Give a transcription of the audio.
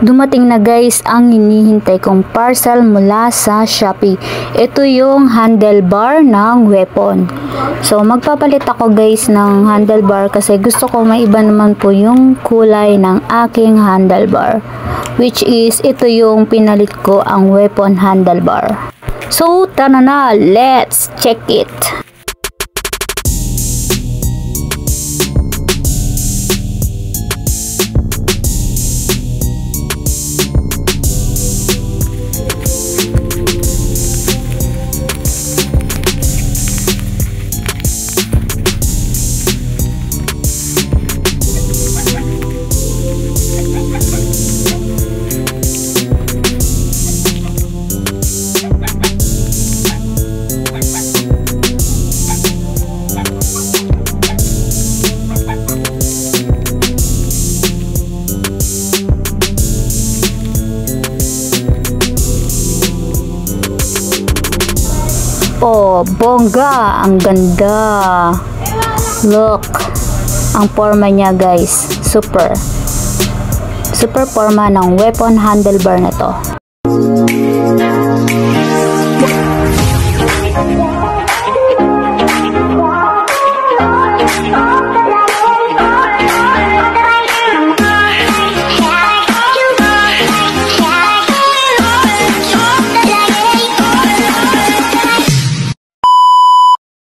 Dumating na guys ang hinihintay kong parcel mula sa Shopee. Ito yung handlebar ng weapon. So magpapalit ako guys ng handlebar kasi gusto ko maiba naman po yung kulay ng aking handlebar. Which is ito yung pinalit ko, ang weapon handlebar. So tara na, let's check it. Oh, bongga! Ang ganda! Look! Ang forma niya guys. Super forma ng weapon handlebar na to.